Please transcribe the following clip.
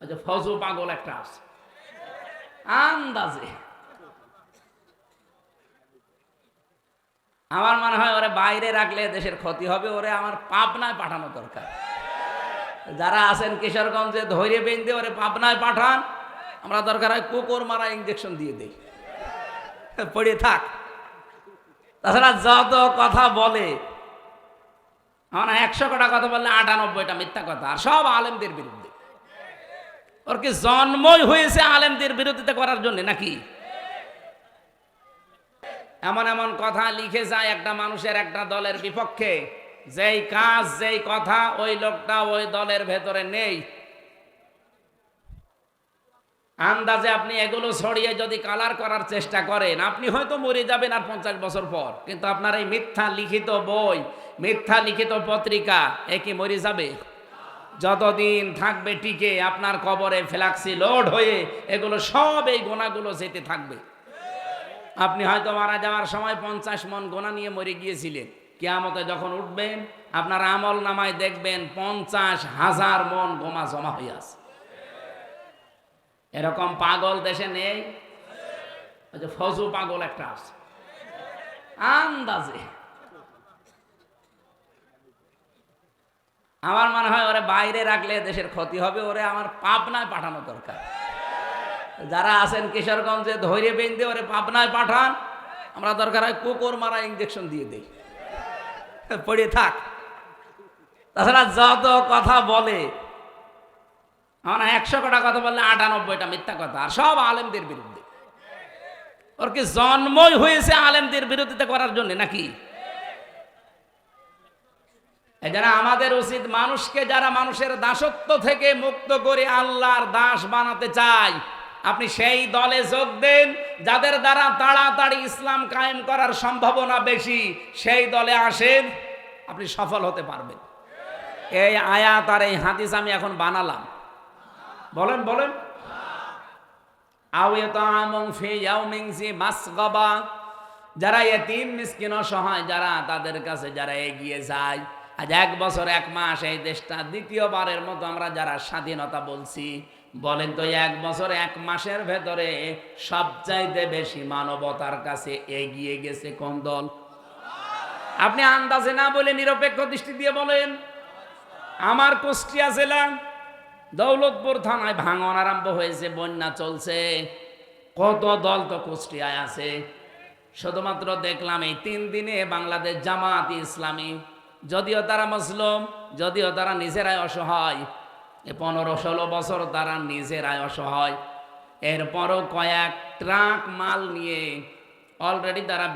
আচ্ছা, ফজু পাগল একটা আছে আন্দাজে। আমার মনে হয় ওরে বাইরে রাখলে দেশের ক্ষতি হবে, ওরে আমার পাবনায় পাঠানো দরকার। যারা আছেন কিশোরগঞ্জে ধৈর্য বেঁধে ওরে পাবনায় পাঠান, আমরা দরকার হয় কুকুর মারা ইঞ্জেকশন দিয়ে দেই, পড়ে থাক। তাছাড়া যত কথা বলে, আমার 100 কটা কথা বললে 98টা মিথ্যা কথা, আর সব আলেমদের বিরুদ্ধে। ওর কি জন্মই হয়েছে আলেমদের বিরোধিতা করার জন্য নাকি? এমন এমন কথা লিখে যায় একটা মানুষের একটা দলের বিপক্ষে, যেই কাজ যেই কথা ওই লোকটা ওই দলের ভেতরে নেই। আন্দাজে আপনি এগুলো ছড়িয়ে যদি কালার করার চেষ্টা করেন, আপনি হয়তো মরে যাবেন আর 50 বছর পর, কিন্তু আপনার এই মিথ্যা লিখিত বই, মিথ্যা লিখিত পত্রিকা এ কি মরে যাবে? যতদিন থাকবে টিকে আপনার কবরে ফ্ল্যাক্সি লোড হয়ে এগুলো সব এই গোনাগুলো যেতে থাকবে। আপনি হয়তো মারা যাওয়ার সময় 50 মন গোনা নিয়ে মরে গিয়েছিলেন, কিয়ামতে যখন উঠবেন আপনার আমল নামায় দেখবেন 50,000 মন গোমা জমা হয়ে আছে। এরকম পাগল দেশে নেই? আচ্ছা, ফজু পাগল একটা আছে আন্দাজে। আমার মনে হয় ওরে বাইরে রাখলে দেশের ক্ষতি হবে, ওরে আমার পাবনায় পাঠানো দরকার। যারা আছেন কিশোরগঞ্জে ধৈর্য বেঁধে ওরে পাবনায় পাঠান, আমরা দরকার হয় কুকুর মারা ইঞ্জেকশন দিয়ে দেই, পড়ে থাক। তাছাড়া যত কথা বলে, আমার 100 কটা কথা বললে 98টা মিথ্যা কথা, আর সব আলেমদের বিরুদ্ধে। ওর কি জন্মই হয়েছে আলেমদের বিরোধিতা করার জন্য নাকি? যারা আমাদের উচিত মানুষকে, যারা মানুষের দাসত্ব থেকে মুক্ত করে আল্লাহর দাস বানাতে চায়, আপনি সেই দলে যোগ দেন যাদের দ্বারা তাড়াতাড়ি ইসলাম কায়েম করার সম্ভাবনা বেশি। সেই দলে আসেন, আপনি সফল হতে পারবেন। এই আয়াত আর এই হাদিস আমি এখন বানালাম। বলেন বলেন। যারা এতিম মিসকিন অসহায়, যারা তাদের কাছে যারা এগিয়ে যায়, আজ 1 বছর 1 মাস এই দেশটা দ্বিতীয়বারের মতো আমরা যারা স্বাধীনতা বলছি, বলেন তো 1 বছর 1 মাসের ভেতরে সবচাইতে বেশি মানবতার কাছে এগিয়ে গেছে কোন দল? আপনি আন্দাজে না বলে নিরপেক্ষ দৃষ্টি দিয়ে বলেন। আমার কুষ্টিয়া জেলা দৌলতপুর থানায় ভাঙন আরম্ভ হয়েছে, বন্যা চলছে, কত দল তো কুষ্টিয়ায় আছে। শুধুমাত্র দেখলাম এই 3 দিনে বাংলাদেশ জামাত ইসলামী, যদিও তারা মুসলিম, যদিও তারা নিজেরাই অসহায়, 15-16 বছর তারা নিজেরাই অসহায়, এরপরও কয়েক ট্রাক মাল নিয়ে অলরেডি তারা